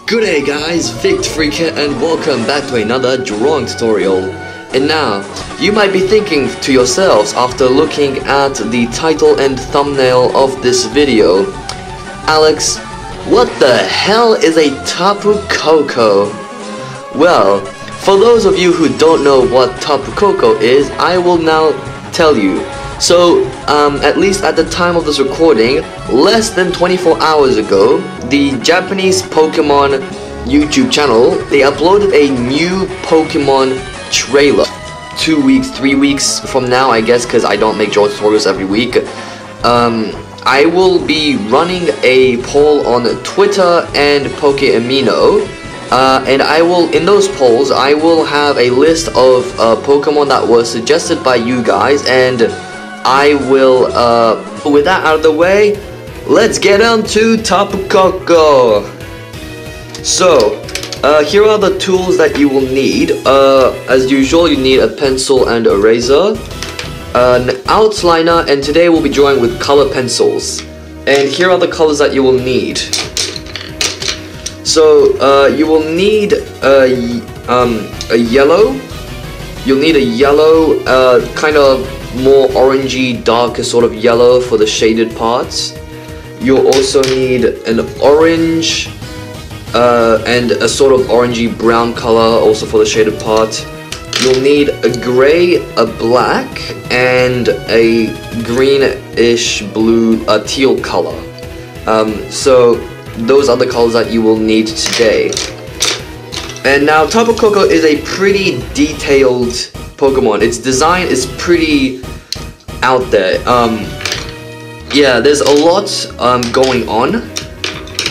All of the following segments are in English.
Good day guys, VictFreak and welcome back to another drawing tutorial. And now, you might be thinking to yourselves after looking at the title and thumbnail of this video, Alex, what the hell is a Tapu Koko? Well, for those of you who don't know what Tapu Koko is, I will now tell you. So, at least at the time of this recording, less than 24 hours ago, the Japanese Pokemon YouTube channel, they uploaded a new Pokemon trailer. 2 weeks, 3 weeks from now, I guess, because I don't make drawing tutorials every week. I will be running a poll on Twitter and Pokeamino. And I will, in those polls, I will have a list of Pokemon that was suggested by you guys, and I will, with that out of the way, let's get on to Tapu Koko. So, here are the tools that you will need. As usual, you need a pencil and eraser, an outliner, and today we'll be drawing with color pencils. And here are the colors that you will need. So, you will need a yellow. You'll need a yellow, kind of more orangey, darker sort of yellow for the shaded parts. You'll also need an orange and a sort of orangey brown color also for the shaded part. You'll need a gray, a black, and a greenish blue, teal color. So those are the colors that you will need today. And now Tapu Koko is a pretty detailed Pokemon. Its design is pretty out there. Yeah, there's a lot going on.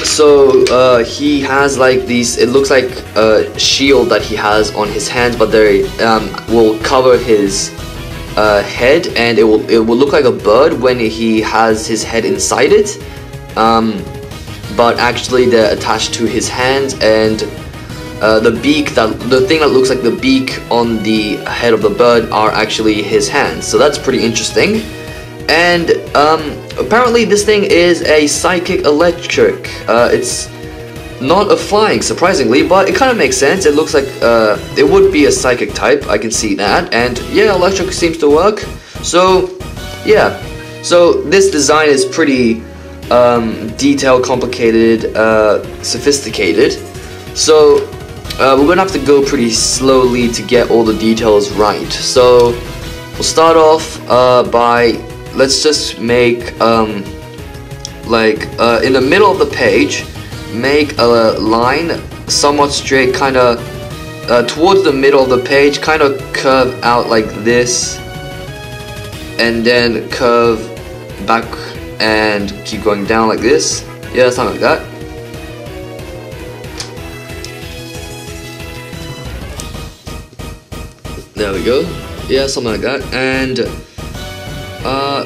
So he has like these, it looks like a shield that he has on his hands, but they will cover his head, and it will look like a bird when he has his head inside it. But actually they're attached to his hands, and the thing that looks like the beak on the head of the bird are actually his hands. So that's pretty interesting. And apparently this thing is a psychic electric. It's not a flying, surprisingly, but it kind of makes sense. It looks like it would be a psychic type. I can see that. And yeah, electric seems to work. So yeah, so this design is pretty detailed, complicated, sophisticated. So we're gonna have to go pretty slowly to get all the details right. So we'll start off by, let's just make like in the middle of the page, make a line somewhat straight, kind of towards the middle of the page, kind of curve out like this, and then curve back and keep going down like this. Yeah, something like that. There we go. Yeah, something like that. And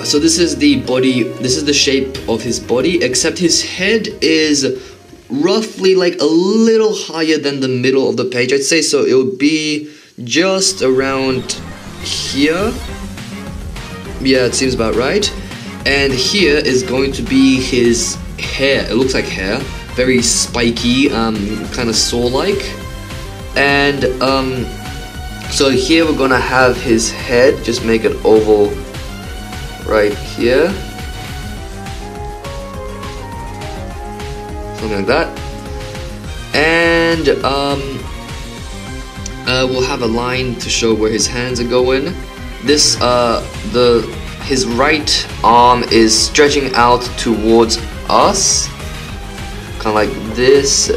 so this is the body, this is the shape of his body, except his head is roughly like a little higher than the middle of the page, I'd say. So it would be just around here. Yeah, it seems about right. And here is going to be his hair. It looks like hair, very spiky, kind of saw-like. And so here we're gonna have his head, just make it oval right here. Something like that. And we'll have a line to show where his hands are going. This, his right arm is stretching out towards us. Kind of like this.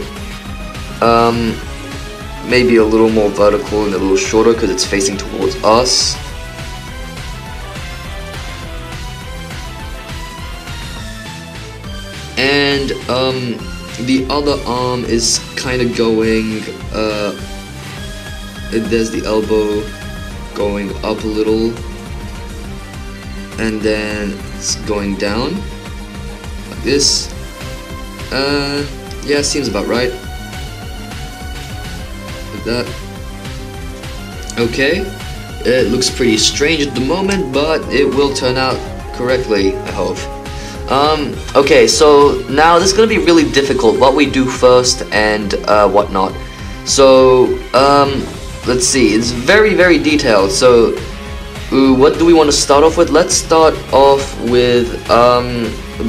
Maybe a little more vertical and a little shorter because it's facing towards us. And the other arm is kind of going, there's the elbow going up a little, and then it's going down like this. Yeah, seems about right. That. Okay, it looks pretty strange at the moment, but it will turn out correctly, I hope. Okay, so now this is gonna be really difficult, what we do first and whatnot. So, let's see, it's very, very detailed. So, what do we want to start off with? Let's start off with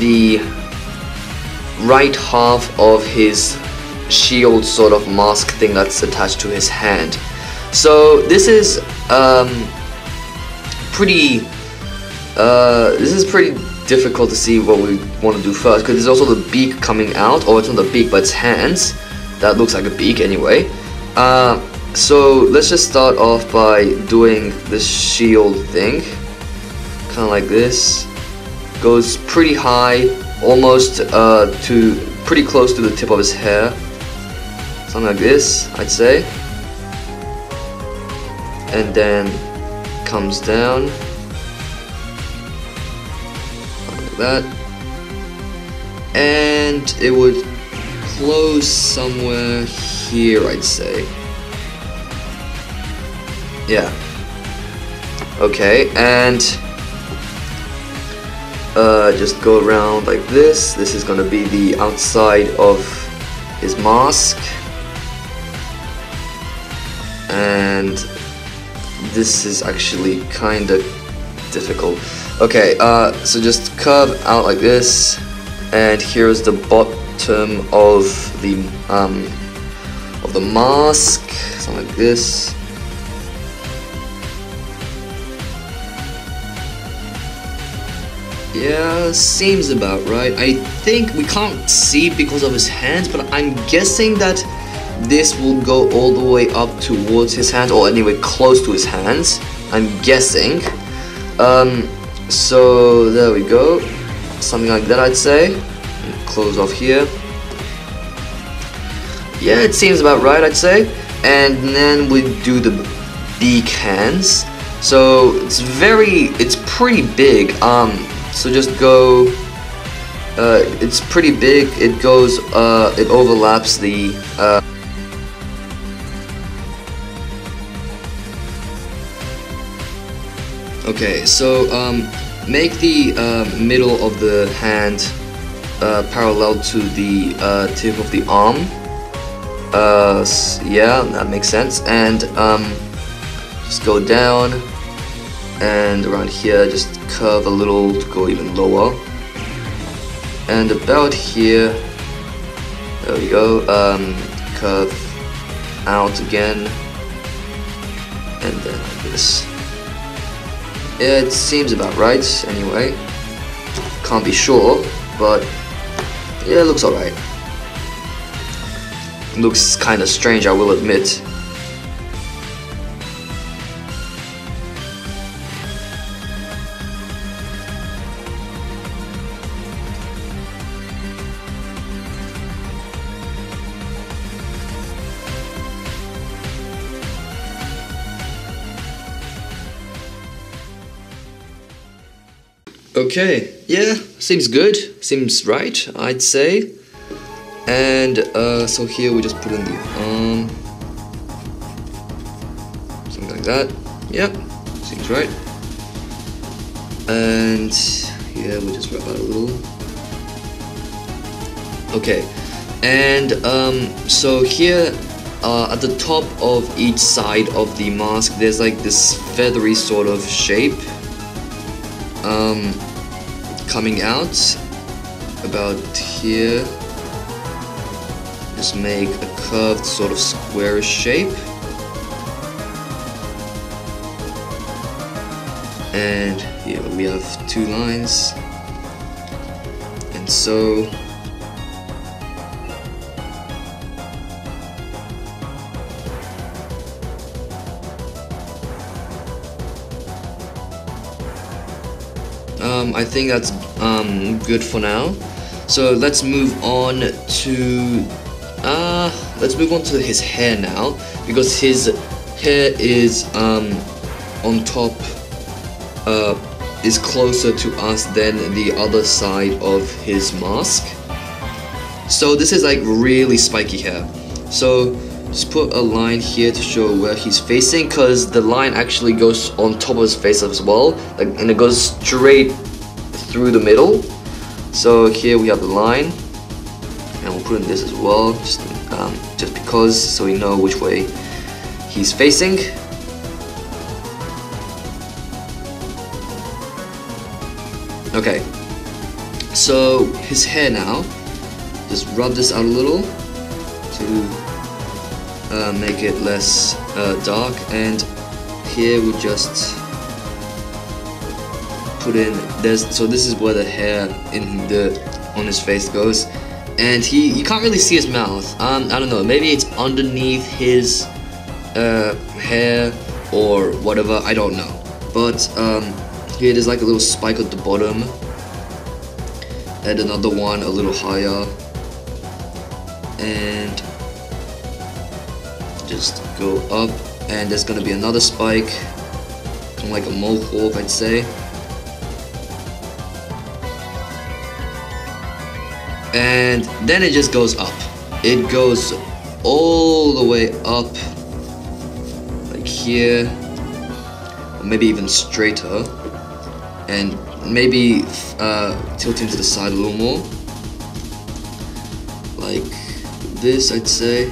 the right half of his shield sort of mask thing that's attached to his hand. So this is pretty difficult to see what we want to do first, because there's also the beak coming out, or it's not the beak but it's hands. That looks like a beak anyway. So let's just start off by doing this shield thing, kind of like this. Goes pretty high, almost to pretty close to the tip of his hair, something like this, I'd say. And then comes down like that, and it would close somewhere here, I'd say. Yeah. Okay, and just go around like this. This is gonna be the outside of his mask, and this is actually kind of difficult. Okay, so just curve out like this, and here's the bottom of the mask, something like this. Yeah, seems about right. I think we can't see because of his hands, but I'm guessing that this will go all the way up towards his hands, or anyway close to his hands, I'm guessing. So there we go, something like that, I'd say. Close off here. Yeah, it seems about right, I'd say. And then we do the beak hands. So it's pretty big. So just go. It's pretty big. It goes. It overlaps the. Okay, so make the middle of the hand parallel to the tip of the arm. Yeah, that makes sense. And just go down, and around here just curve a little to go even lower. And about here, there we go. Curve out again, and then like this. It seems about right, anyway. Can't be sure, but yeah, it looks alright. Looks kinda strange, I will admit. Okay, yeah, seems good, seems right, I'd say. And so here we just put in the arm, something like that. Yep, seems right. And here we just wrap out a little. Okay, and so here at the top of each side of the mask, there's like this feathery sort of shape coming out about here. Just make a curved sort of square shape, and here we have two lines, and so I think that's good for now. So let's move on to his hair now, because his hair is on top, is closer to us than the other side of his mask. So this is like really spiky hair. So just put a line here to show where he's facing, because the line actually goes on top of his face as well, like, and it goes straight through the middle. So here we have the line, and we'll put in this as well, just because, so we know which way he's facing. Okay, so his hair now, just rub this out a little to make it less dark, and here we just put in so this is where the hair on his face goes, and you can't really see his mouth. I don't know, maybe it's underneath his hair or whatever, I don't know, but here there's like a little spike at the bottom, and another one a little higher, and just go up, and there's gonna be another spike, kind of like a mohawk, I'd say. And then it just goes up. It goes all the way up, like here, or maybe even straighter, and maybe tilting to the side a little more, like this, I'd say.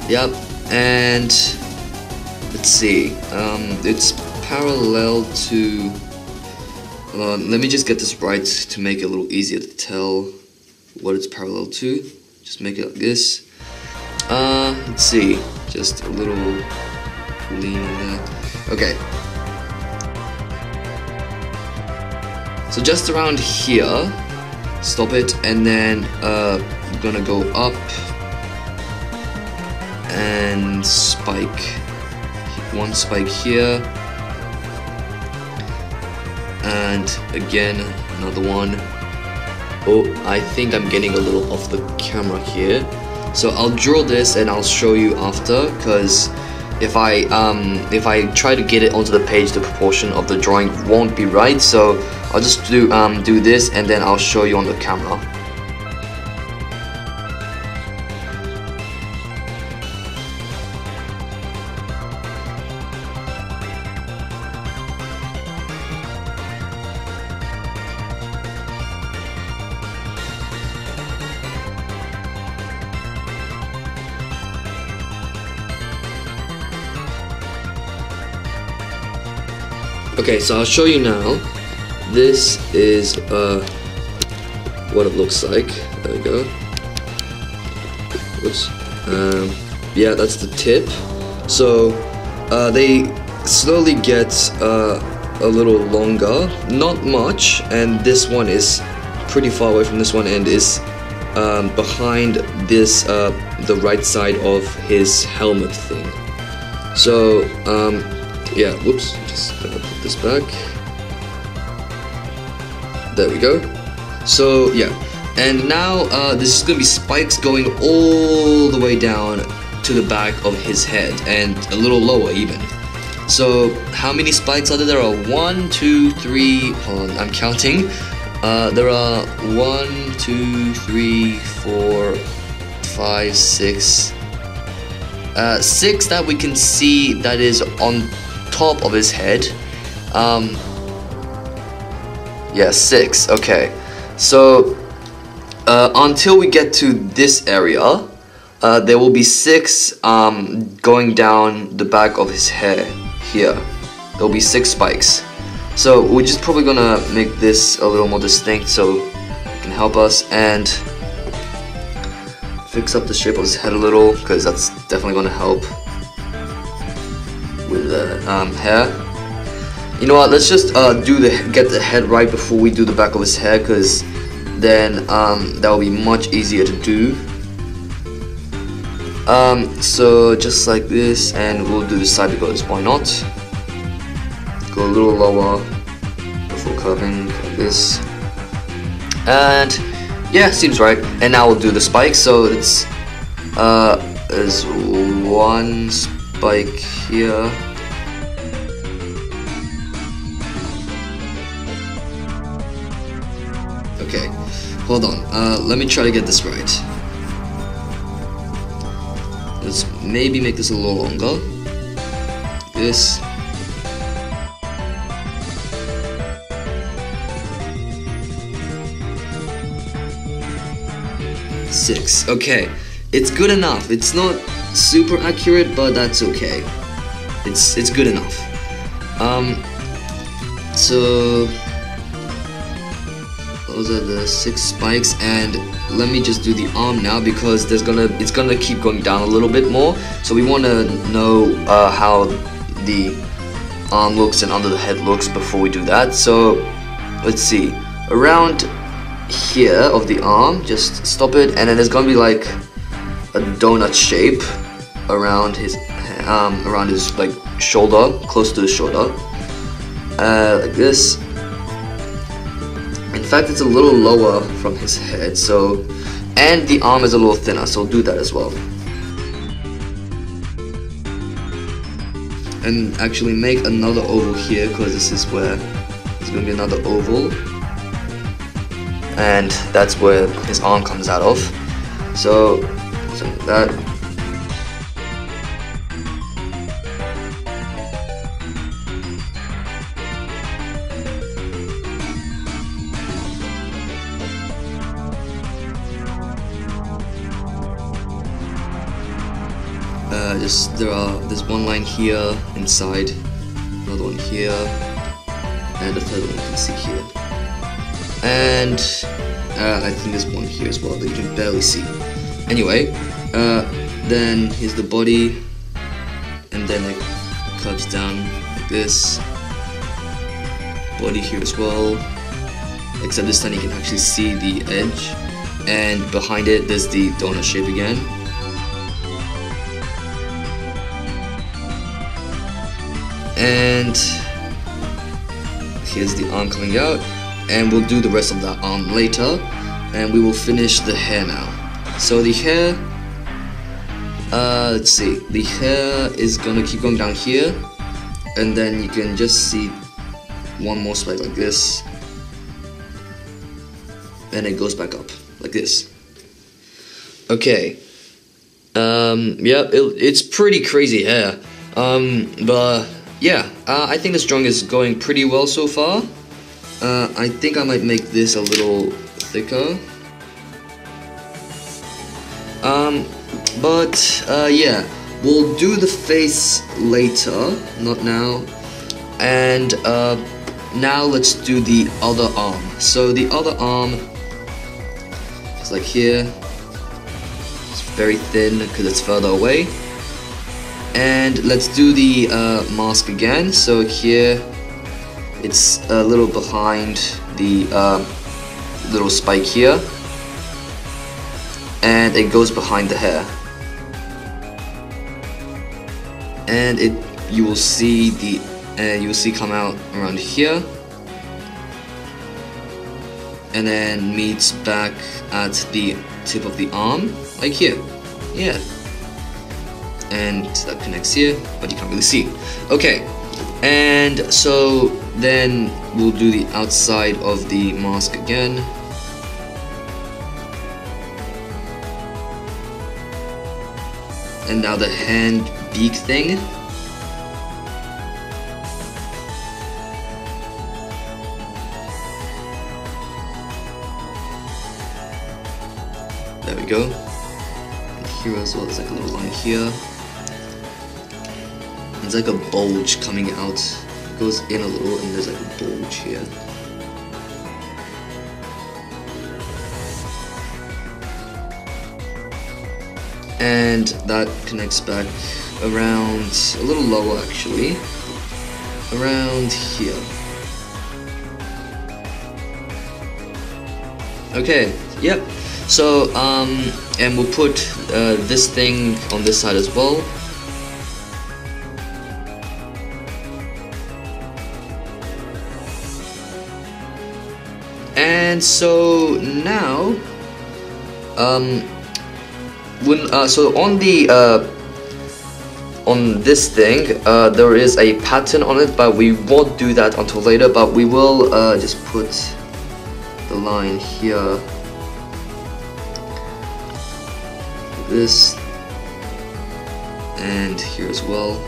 Yep, and let's see, it's parallel to, let me just get this right to make it a little easier to tell what it's parallel to. Just make it like this. Let's see, just a little lean in there. Okay. So just around here, stop it, and then I'm gonna go up and spike. One spike here. And again, another one. Oh, I think I'm getting a little off the camera here. So I'll draw this and I'll show you after, because if I try to get it onto the page, the proportion of the drawing won't be right. So I'll just do this, and then I'll show you on the camera. Okay, so I'll show you now. This is what it looks like. There we go. Oops. Yeah, that's the tip. So they slowly get a little longer, not much, and this one is pretty far away from this one, and is behind this the right side of his helmet thing. So yeah, whoops, just gonna put this back. There we go. So yeah, and now this is gonna be spikes going all the way down to the back of his head, and a little lower even. So how many spikes are there? There are 1, 2, 3, hold on, I'm counting. There are 1, 2, 3, 4, 5, 6. 6 that we can see that is on top of his head. Yeah, 6. Okay, so until we get to this area, there will be 6 going down the back of his hair here. There will be 6 spikes. So we're just probably gonna make this a little more distinct so it can help us, and fix up the shape of his head a little, because that's definitely gonna help with the hair. You know what, let's just get the head right before we do the back of his hair, because then that will be much easier to do. So just like this, and we'll do the side because why not? Go a little lower before curving like this, and yeah, seems right. And now we'll do the spike. So it's there's 1 spike here. Okay, hold on. Let me try to get this right. Let's maybe make this a little longer. 6. Okay, it's good enough. It's not super accurate, but that's okay. It's good enough. So those are the 6 spikes, and let me just do the arm now because it's gonna keep going down a little bit more. So we want to know how the arm looks and under the head looks before we do that. So let's see, around here of the arm, just stop it, and then there's gonna be like a donut shape around his like shoulder, close to his shoulder, like this. In fact, it's a little lower from his head, so, and the arm is a little thinner, so do that as well. And actually make another oval here, because this is where there's going to be another oval, and that's where his arm comes out of. So something like that. There's one line here inside, another one here, and a third one you can see here, and I think there's one here as well that you can barely see. Anyway, then here's the body, and then it curves down like this. Body here as well, except this time you can actually see the edge, and behind it there's the donut shape again. And here's the arm coming out, and we'll do the rest of that arm later, and we will finish the hair now. So the hair, let's see, the hair is gonna keep going down here, and then you can just see one more spike like this, and it goes back up like this. Okay, yeah, it's pretty crazy hair, but yeah, I think this drawing is going pretty well so far. I think I might make this a little thicker. Yeah, we'll do the face later, not now. And now let's do the other arm. So the other arm is like here. It's very thin because it's further away. And let's do the mask again. So here it's a little behind the little spike here, and it goes behind the hair, and you will see come out around here, and then meets back at the tip of the arm like here. Yeah. And that connects here, but you can't really see. Okay, and so then we'll do the outside of the mask again. And now the hand beak thing. There we go. And here as well, there's like a little line here. It's like a bulge coming out. It goes in a little, and there's like a bulge here. And that connects back around, a little lower actually, around here. Okay, yep. So, and we'll put this thing on this side as well. And so now, so on the on this thing, there is a pattern on it, but we won't do that until later. But we will just put the line here, like this, and here as well.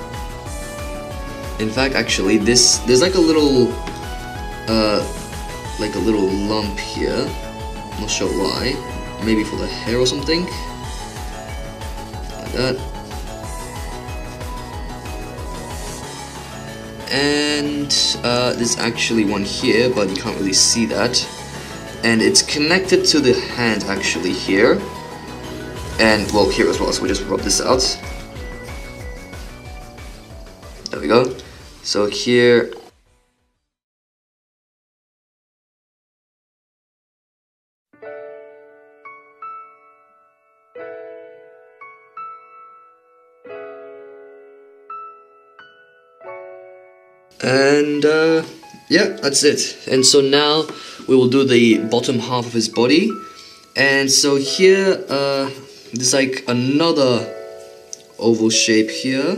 In fact, actually, there's like a little lump here. I'm not sure why. maybe for the hair or something, like that. And there's actually one here, but you can't really see that. And it's connected to the hand actually here, and well here as well. So we just rub this out. There we go. So here. And yeah, that's it. And so now we will do the bottom half of his body. And so here there's like another oval shape here,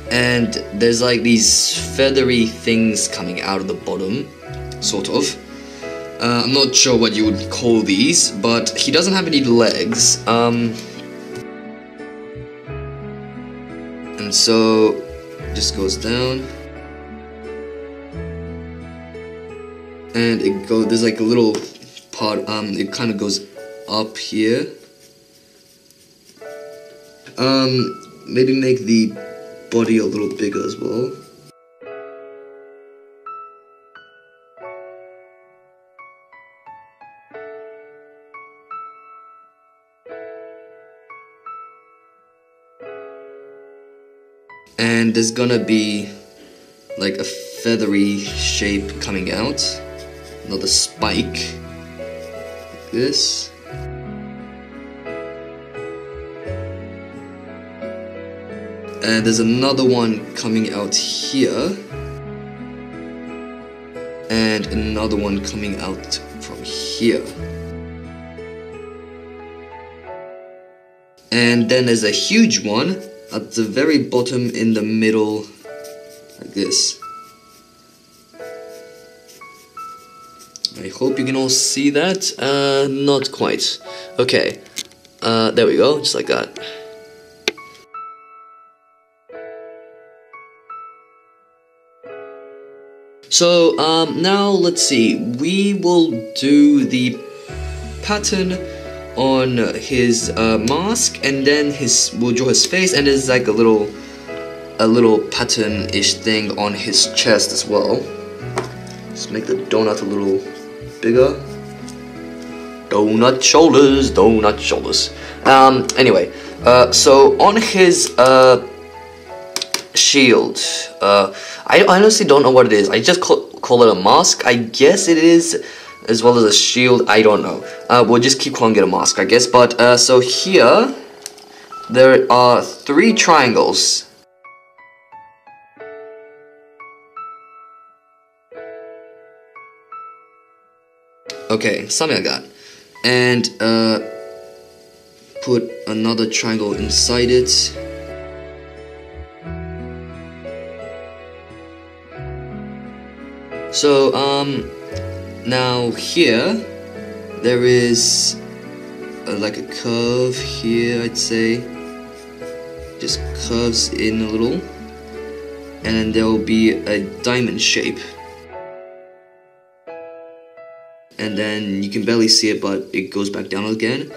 and there's like these feathery things coming out of the bottom, sort of. I'm not sure what you would call these, but he doesn't have any legs. And so just goes down, and it goes. There's like a little part. It kind of goes up here. Maybe make the body a little bigger as well. And there's gonna be like a feathery shape coming out, another spike, like this. And there's another one coming out here, and another one coming out from here. And then there's a huge one at the very bottom in the middle, like this. I hope you can all see that. Not quite. Okay, there we go, just like that. So now let's see, we will do the pattern on his mask, and then we'll draw his face, and there's like a little pattern-ish thing on his chest as well. Let's make the donut a little bigger. Donut shoulders, donut shoulders. Anyway, so on his shield, I honestly don't know what it is. I just call it a mask. I guess it is, as well as a shield. I don't know. We'll just keep calling it a mask, I guess. But so here there are 3 triangles. Okay, something like that. And put another triangle inside it. So now here there is like a curve here, I'd say. Just curves in a little, and then there will be a diamond shape. And then you can barely see it, but it goes back down again,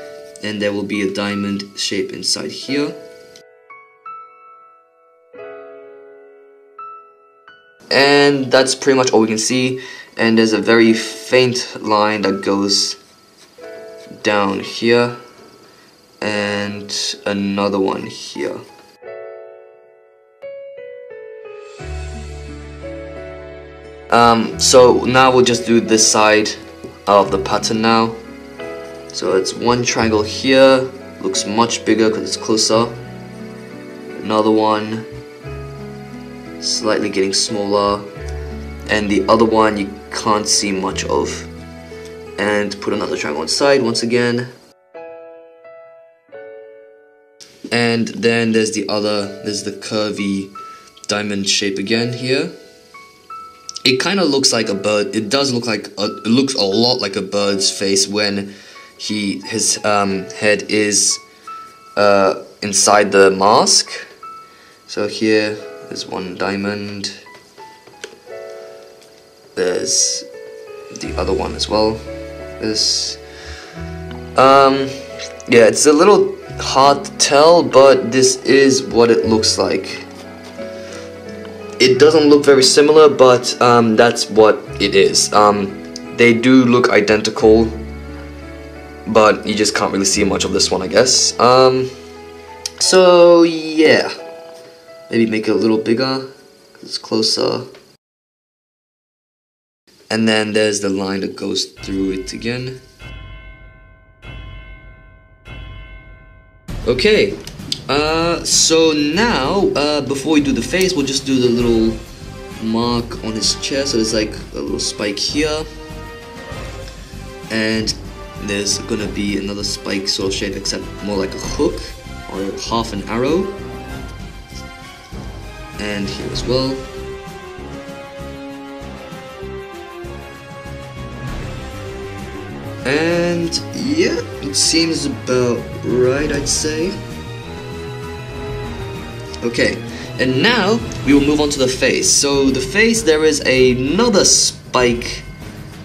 and there will be a diamond shape inside here. And that's pretty much all we can see. And there's a very faint line that goes down here, and another one here. So now we'll just do this side of the pattern now. So it's one triangle here, looks much bigger because it's closer. Another one, slightly getting smaller, and the other one you can't see much of. And put another triangle inside once again. And then there's the curvy diamond shape again here. It kind of looks like a bird. It does look like it looks a lot like a bird's face when his head is inside the mask. So here there's one diamond. There's the other one as well. This, Yeah, it's a little hard to tell, but this is what it looks like. It doesn't look very similar, but that's what it is. They do look identical, but you just can't really see much of this one, I guess. So yeah, maybe make it a little bigger, 'cause it's closer. And then there's the line that goes through it again. Okay, so now, before we do the face, we'll just do the little mark on his chest. So there's like a little spike here, and there's gonna be another spike sort of shape, except more like a hook or half an arrow, and here as well. And yeah, it seems about right, I'd say. Okay, and now we will move on to the face. So the face, there is another spike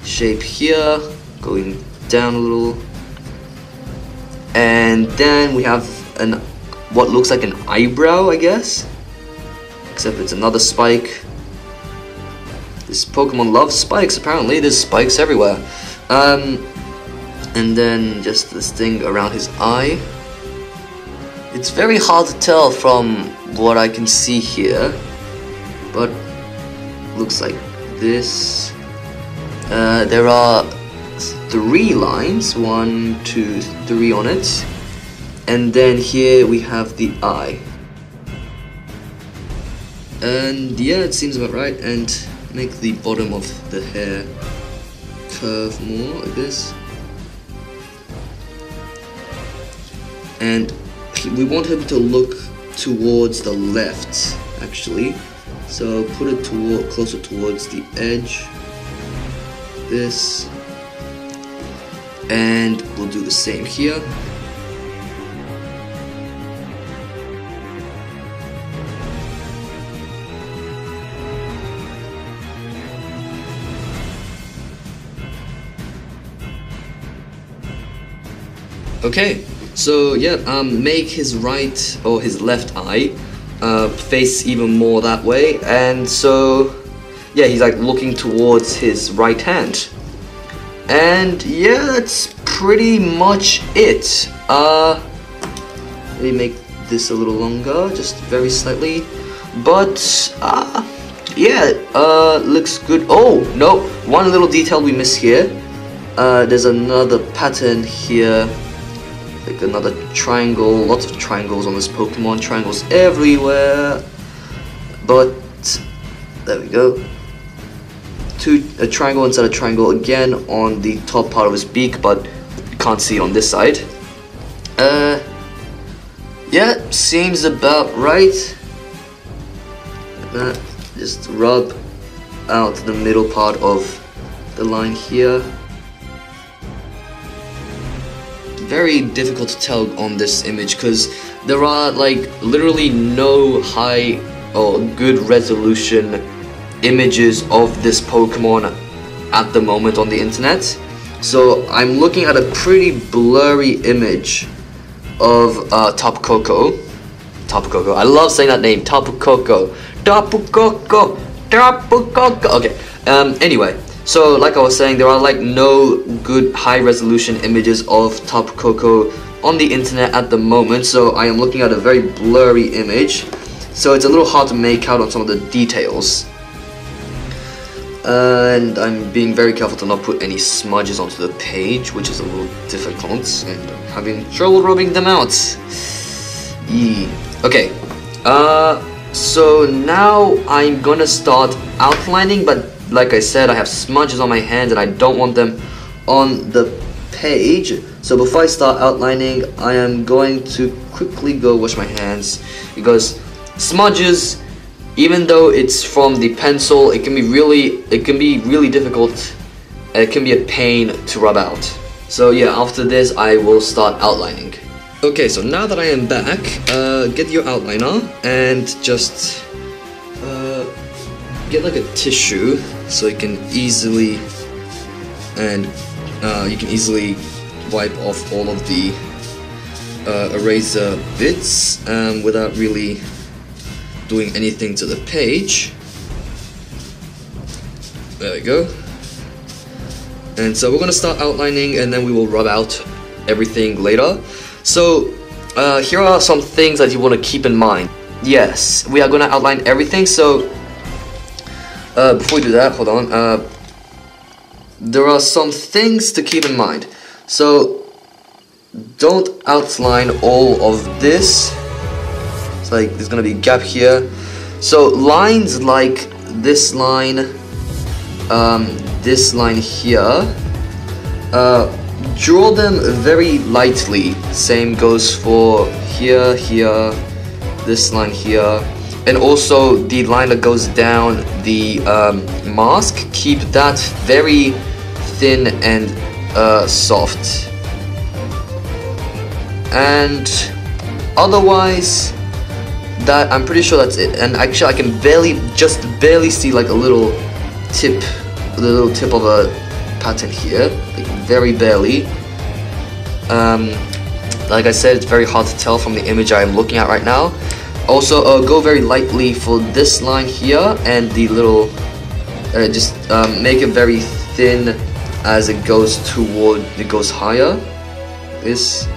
shape here, going down a little. And then we have what looks like an eyebrow, I guess. Except it's another spike. This Pokemon loves spikes, apparently. There's spikes everywhere. And then just this thing around his eye. It's very hard to tell from what I can see here, but looks like this. There are 3 lines, 1, 2, 3 on it, and then here we have the eye. And yeah, it seems about right. And make the bottom of the hair curve more like this. And we want him to look towards the left, actually. So put it closer towards the edge. This. And we'll do the same here. Okay. So yeah, make his right or his left eye face even more that way, and so yeah, he's like looking towards his right hand. And yeah, that's pretty much it. Let me make this a little longer, just very slightly. But yeah, looks good. Oh no, one little detail we missed here. There's another pattern here. Like another triangle, lots of triangles on this Pokemon, triangles everywhere. But there we go. A triangle inside a triangle again on the top part of his beak, but you can't see it on this side. Yeah, seems about right. Like that. Just rub out the middle part of the line here. Very difficult to tell on this image because there are like literally no high or good resolution images of this Pokemon at the moment on the internet. So I'm looking at a pretty blurry image of Tapu Koko. Tapu Koko. I love saying that name. Tapu Koko. Tapu Koko. Tapu Koko. Okay. Anyway. So, like I was saying, there are like no good high-resolution images of Tapu Koko on the internet at the moment, so I am looking at a very blurry image, so it's a little hard to make out on some of the details. And I'm being very careful to not put any smudges onto the page, which is a little difficult, and I'm having trouble rubbing them out. Okay, so now I'm gonna start outlining, but like I said, I have smudges on my hands and I don't want them on the page. So before I start outlining, I am going to quickly go wash my hands, because smudges, even though it's from the pencil, it can be really difficult. It can be a pain to rub out. So yeah, after this I will start outlining. Okay, so now that I am back, get your outliner and just get like a tissue so you can easily wipe off all of the eraser bits without really doing anything to the page. There we go. And so we're gonna start outlining, and then we will rub out everything later. So here are some things that you want to keep in mind. Yes, we are gonna outline everything. So before we do that, hold on. There are some things to keep in mind. So don't outline all of this. It's like there's gonna be a gap here. So lines like this line here, draw them very lightly. Same goes for here, here, this line here, and also the line that goes down the mask. Keep that very thin and soft. And otherwise, that I'm pretty sure that's it. And actually, I can just barely see like a little tip of a pattern here, like very barely. Like I said, it's very hard to tell from the image I am looking at right now. Also, go very lightly for this line here, and the little, just make it very thin as it goes higher. This,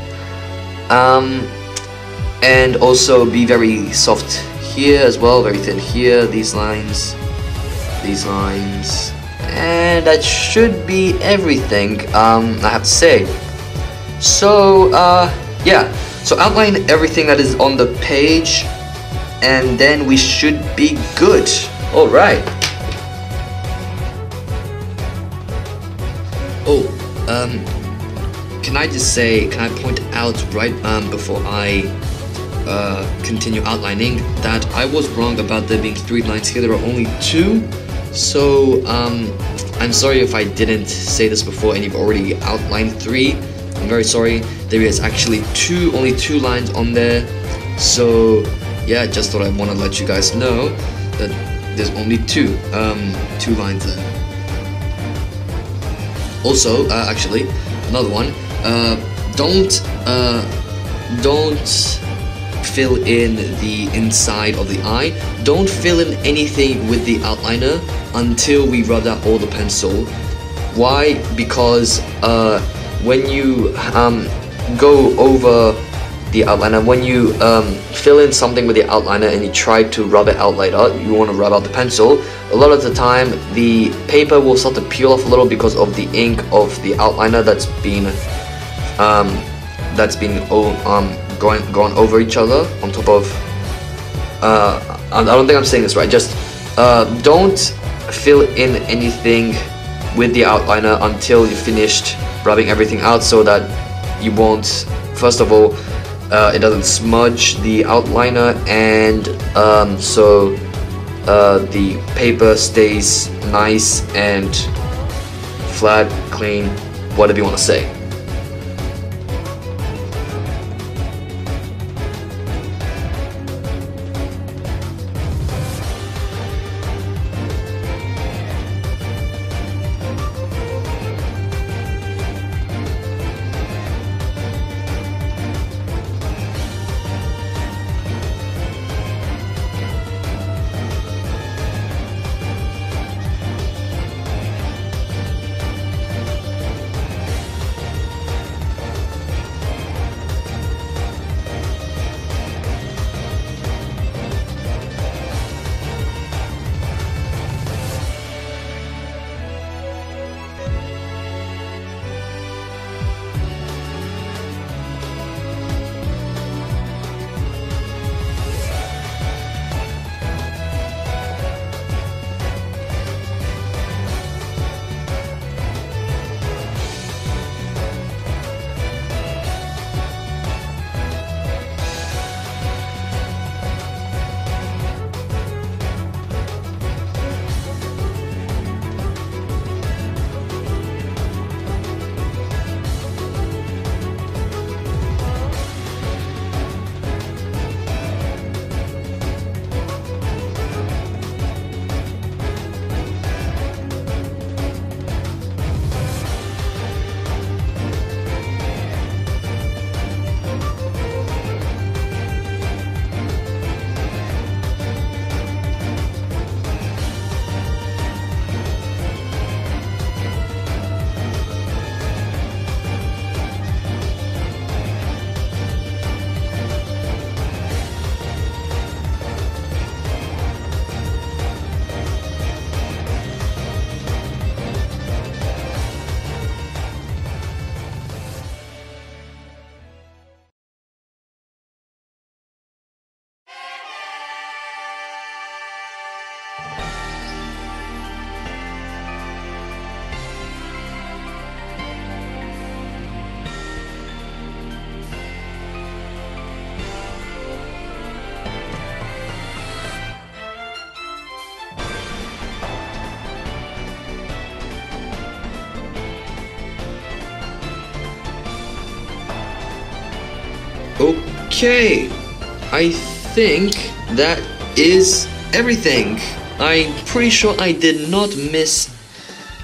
and also be very soft here as well, very thin here. These lines, and that should be everything I have to say. So yeah, so outline everything that is on the page, and then we should be good. All right. Oh, can I point out right before I continue outlining that I was wrong about there being 3 lines here. There are only 2. So I'm sorry if I didn't say this before and you've already outlined 3. I'm very sorry. There is actually only 2 lines on there. So yeah, just thought I want to let you guys know that there's only 2 lines there. Also, actually, another one. Don't fill in the inside of the eye. Don't fill in anything with the outliner until we rub out all the pencil. Why? Because when you go over the outliner, when you fill in something with the outliner and you try to rub it out later, you want to rub out the pencil, a lot of the time the paper will start to peel off a little because of the ink of the outliner that's been gone over each other on top of I don't think I'm saying this right. Just don't fill in anything with the outliner until you finished rubbing everything out, so that you won't, first of all, it doesn't smudge the outliner, and so the paper stays nice and flat, clean, whatever you want to say. Okay, I think that is everything. I'm pretty sure I did not miss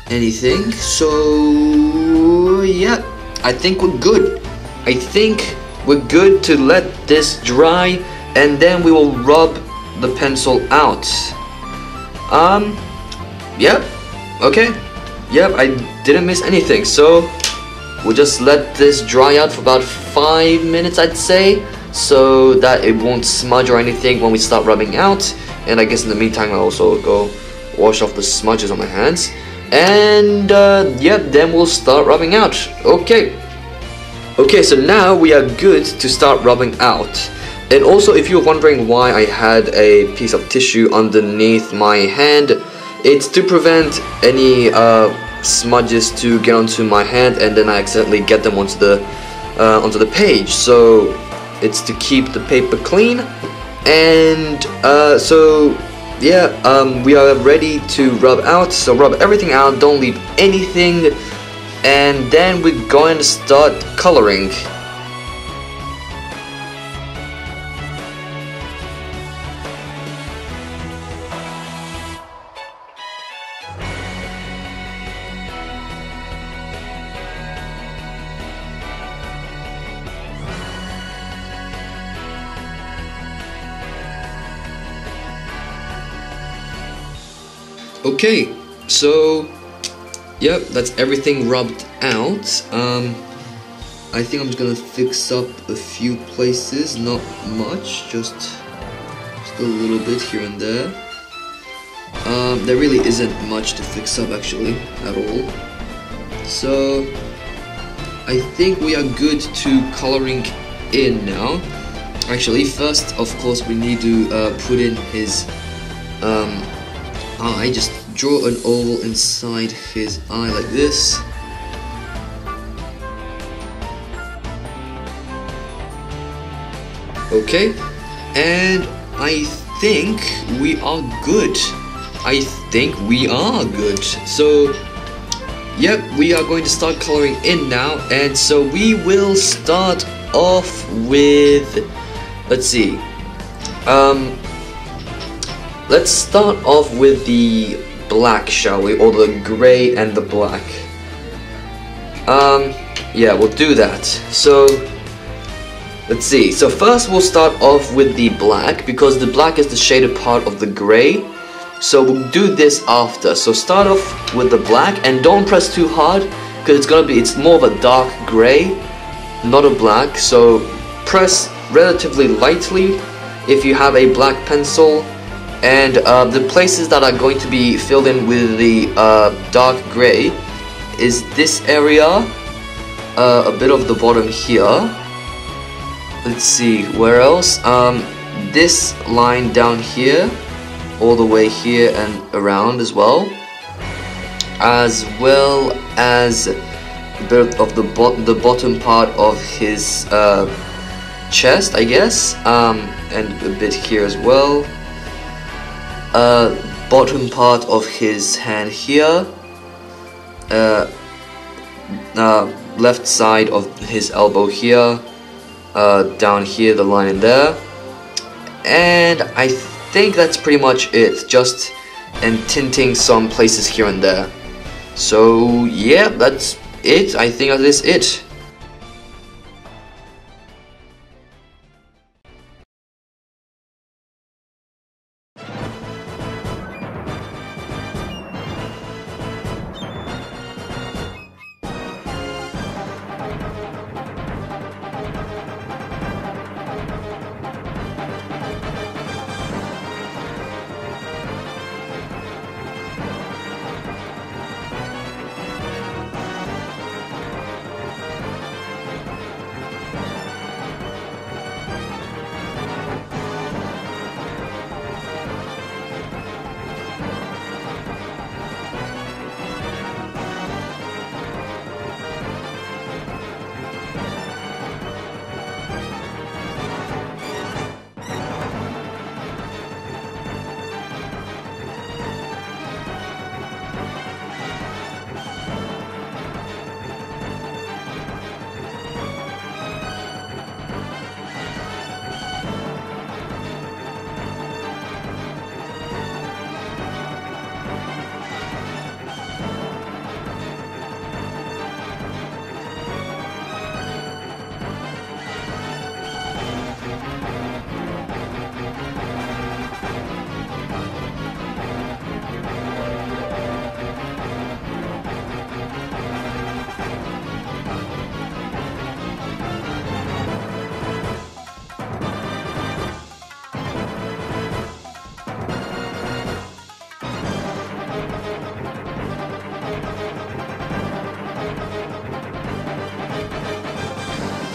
anything, so yeah, I think we're good. I think we're good to let this dry, and then we will rub the pencil out. Yep, okay, yep, I didn't miss anything, so we'll just let this dry out for about 5 minutes, I'd say, so that it won't smudge or anything when we start rubbing out. And I guess in the meantime I'll also go wash off the smudges on my hands, and yep, then we'll start rubbing out. Okay, so now we are good to start rubbing out. And also, if you're wondering why I had a piece of tissue underneath my hand, it's to prevent any smudges to get onto my hand and then I accidentally get them onto the page. So it's to keep the paper clean. And so yeah, we are ready to rub out. So rub everything out, don't leave anything, and then we're going to start coloring. Okay, so yep, that's everything rubbed out. I think I'm just gonna fix up a few places, not much, just a little bit here and there. There really isn't much to fix up actually at all. So I think we are good to coloring in now. Actually, first of course we need to put in his eye. Just draw an oval inside his eye like this. Okay, and I think we are good. So yep, we are going to start coloring in now, and so we will start off with, let's see, let's start off with the black, shall we? Or the gray and the black. Yeah, we'll do that. So let's see. So first we'll start off with the black, because the black is the shaded part of the gray. So we'll do this after. So start off with the black, and don't press too hard, because it's more of a dark gray, not a black. So press relatively lightly if you have a black pencil. And the places that are going to be filled in with the dark gray is this area, a bit of the bottom here. Let's see, where else? This line down here, all the way here and around as well as a bit of the bottom part of his chest, I guess, and a bit here as well. Bottom part of his hand here, left side of his elbow here, down here, the line in there, and I think that's pretty much it, just and tinting some places here and there. So yeah, that's it. I think that is it.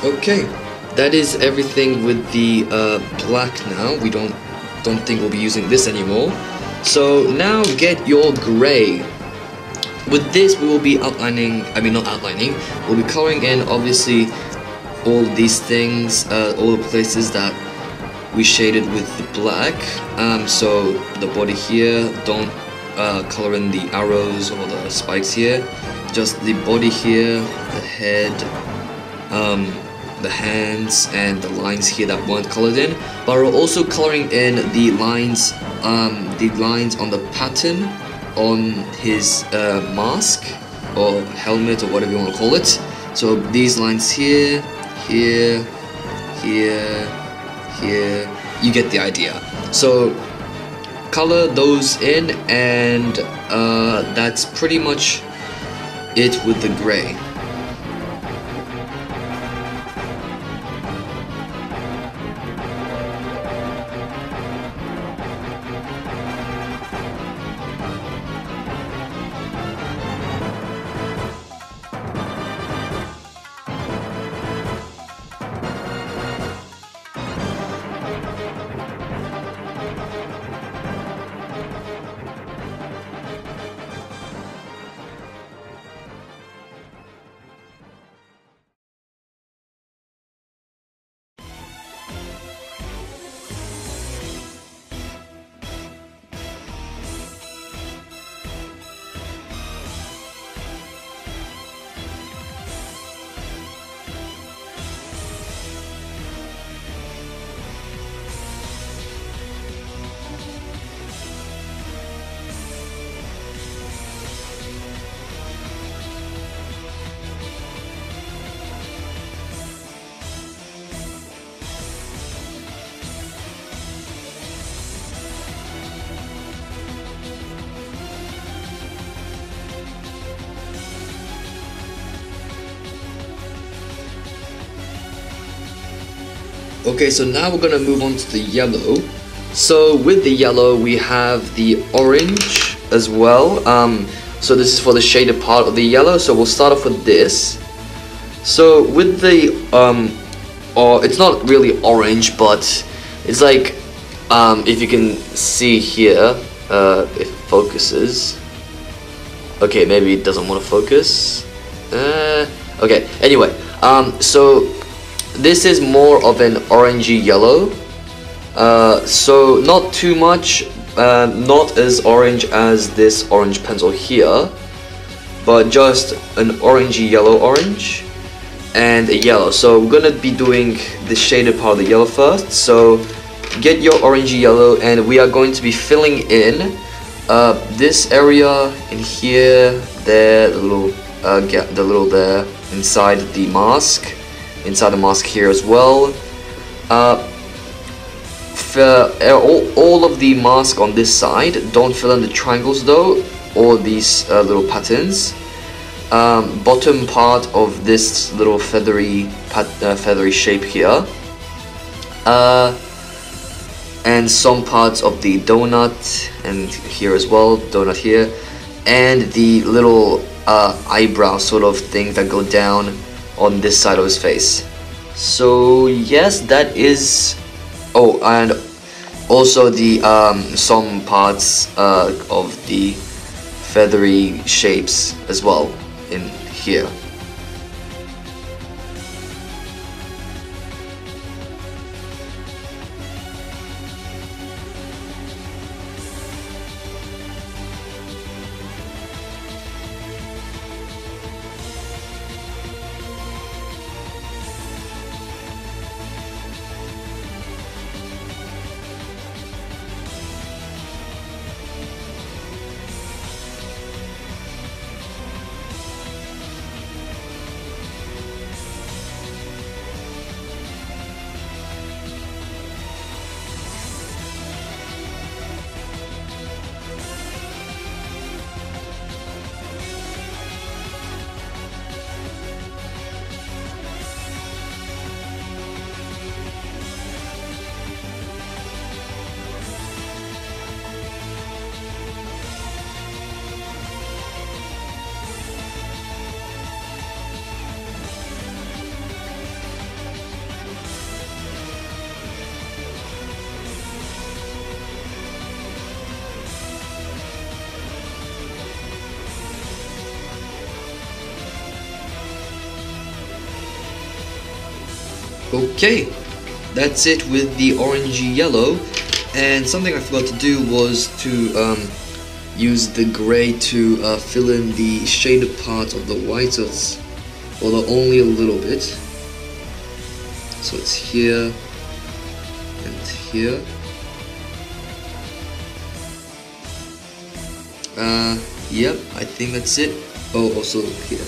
Okay, that is everything with the black now. We don't think we'll be using this anymore. So now get your gray. With this we will be outlining, I mean not outlining, we'll be coloring in obviously all these things, all the places that we shaded with the black. So the body here, don't color in the arrows or the spikes here, just the body here, the head, the hands and the lines here that weren't colored in, but we're also coloring in the lines on the pattern on his mask or helmet or whatever you want to call it. So these lines here, here, here, here, you get the idea. So color those in, and that's pretty much it with the gray. Okay, so now we're gonna move on to the yellow. So with the yellow we have the orange as well. So this is for the shaded part of the yellow, so we'll start off with this. So with the it's not really orange, but it's like if you can see here, it focuses. Okay, maybe it doesn't want to focus. Okay, anyway, so this is more of an orangey yellow, so not too much, not as orange as this orange pencil here, but just an orangey yellow orange and a yellow. So we're gonna be doing the shaded part of the yellow first. So get your orangey yellow, and we are going to be filling in this area in here, there, the little gap, the little there inside the mask. Inside the mask here as well. All of the mask on this side, don't fill in the triangles though, or these little patterns. Bottom part of this little feathery shape here. And some parts of the donut, and here as well, donut here. And the little eyebrow sort of things that go down on this side of his face. So yes, that is. Oh, and also the some parts of the feathery shapes as well in here. Okay, that's it with the orangey yellow. And something I forgot to do was to use the gray to fill in the shaded part of the white, although only a little bit. So it's here and here. Yep, I think that's it. Oh, also here.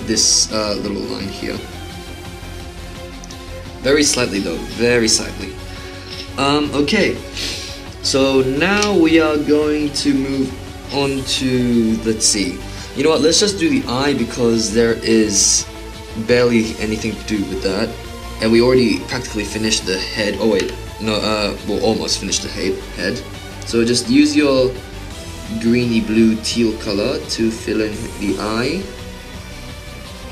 This little line here. Very slightly though, very slightly. Okay, so now we are going to move on to, let's see. You know what, let's just do the eye because there is barely anything to do with that. And we already practically finished the head. Oh wait, no, we'll almost finish the head. So just use your greeny blue teal color to fill in the eye.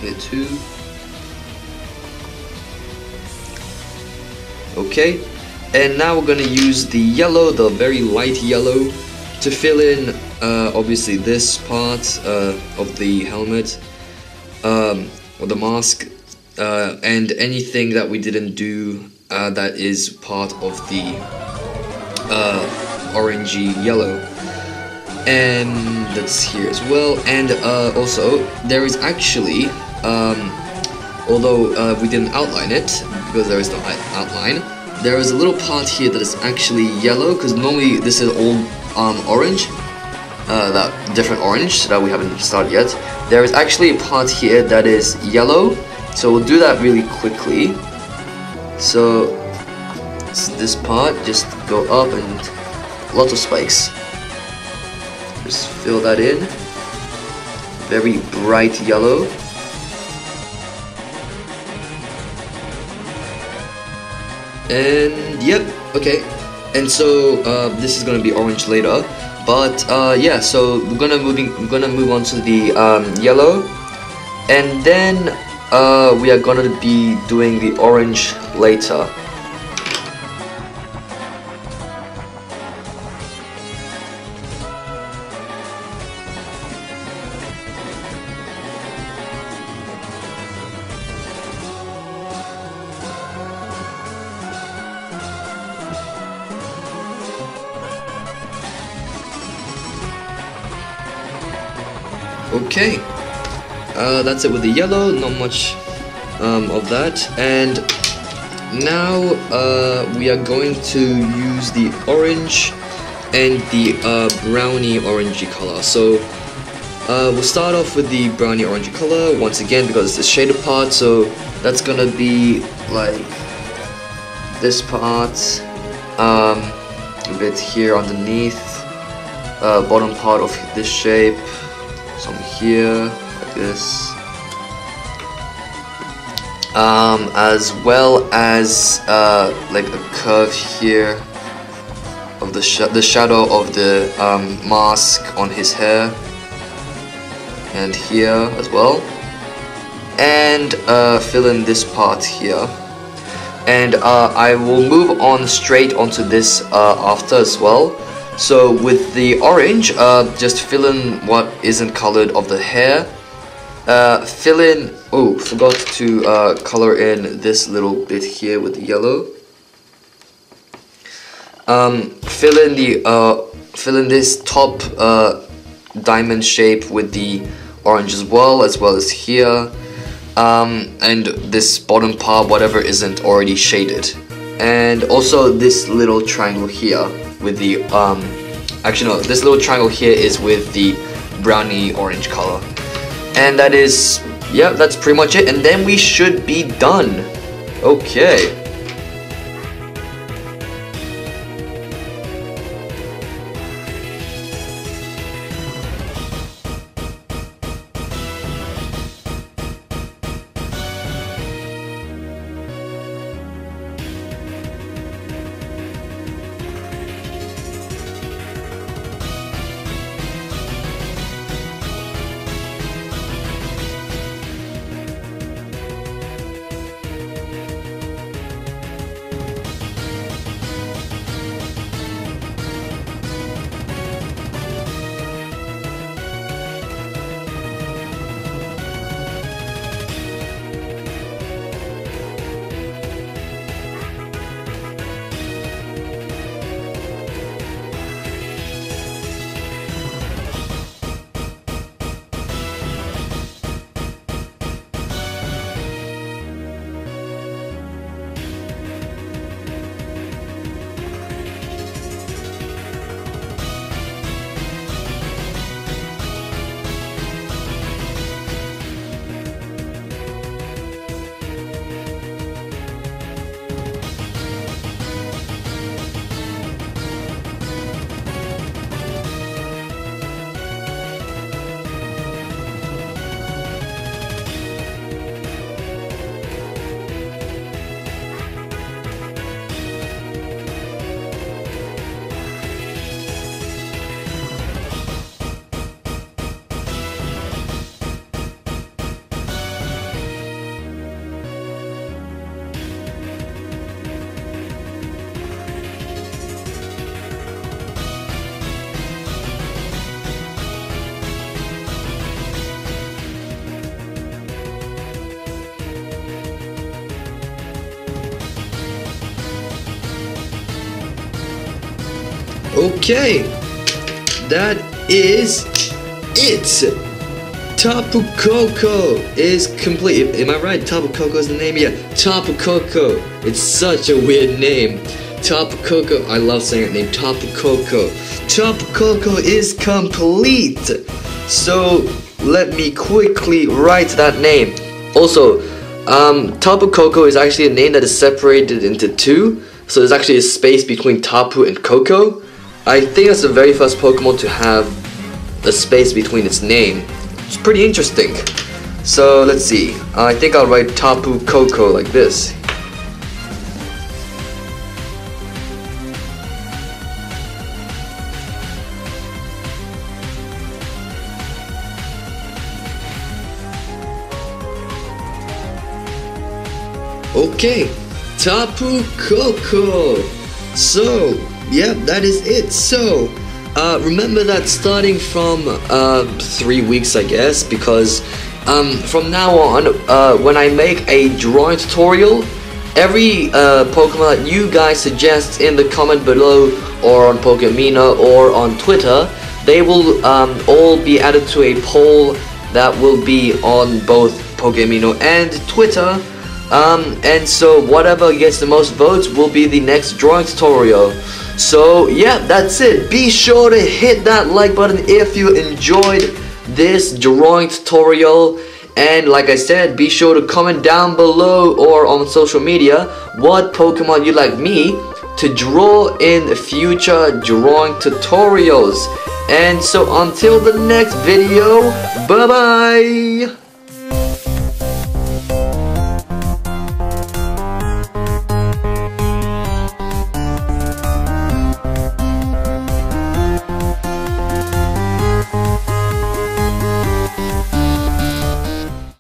Here too. Okay, and now we're gonna use the yellow, the very light yellow, to fill in obviously this part of the helmet, or the mask, and anything that we didn't do that is part of the orangey yellow. And that's here as well. And also there is actually, although we didn't outline it because there is no outline, there is a little part here that is actually yellow, because normally this is all orange, that different orange that we haven't started yet. There is actually a part here that is yellow, so we'll do that really quickly. So this part, just go up and lots of spikes. Just fill that in. Very bright yellow. And yep, okay. And so this is gonna be orange later. But yeah, so we're gonna move on to the yellow, and then we are gonna be doing the orange later. Okay, that's it with the yellow, not much of that. And now we are going to use the orange and the browny orangey color. So we'll start off with the browny orangey color once again because it's the shaded part. So that's gonna be like this part, a bit here underneath, bottom part of this shape. Some here, like this, as well as like a curve here of the shadow of the mask on his hair, and here as well, and fill in this part here. And I will move on straight onto this after as well. So with the orange, just fill in what isn't colored of the hair. Fill in, oh, forgot to color in this little bit here with the yellow. Fill in this top diamond shape with the orange as well as here. And this bottom part, whatever isn't already shaded. And also this little triangle here with the actually no, this little triangle here is with the browny orange color. And that is, yeah, that's pretty much it, and then we should be done. Okay. Okay, that is it. Tapu Koko is complete. Am I right? Tapu Koko is the name? Yeah, Tapu Koko. It's such a weird name. Tapu Koko. I love saying that name. Tapu Koko. Tapu Koko is complete. So let me quickly write that name. Also, Tapu Koko is actually a name that is separated into two. So there's actually a space between Tapu and Koko. I think that's the very first Pokemon to have a space between its name. It's pretty interesting. So let's see. I think I'll write Tapu Koko like this. Okay, Tapu Koko. So, yeah, that is it. So, remember that starting from 3 weeks, I guess, because from now on, when I make a drawing tutorial, every Pokemon that you guys suggest in the comment below, or on Pokemina, or on Twitter, they will all be added to a poll that will be on both Pokemino and Twitter. And so whatever gets the most votes will be the next drawing tutorial. So yeah, that's it. Be sure to hit that like button if you enjoyed this drawing tutorial. And like I said, be sure to comment down below or on social media what Pokemon you'd like me to draw in future drawing tutorials. And so until the next video, bye bye!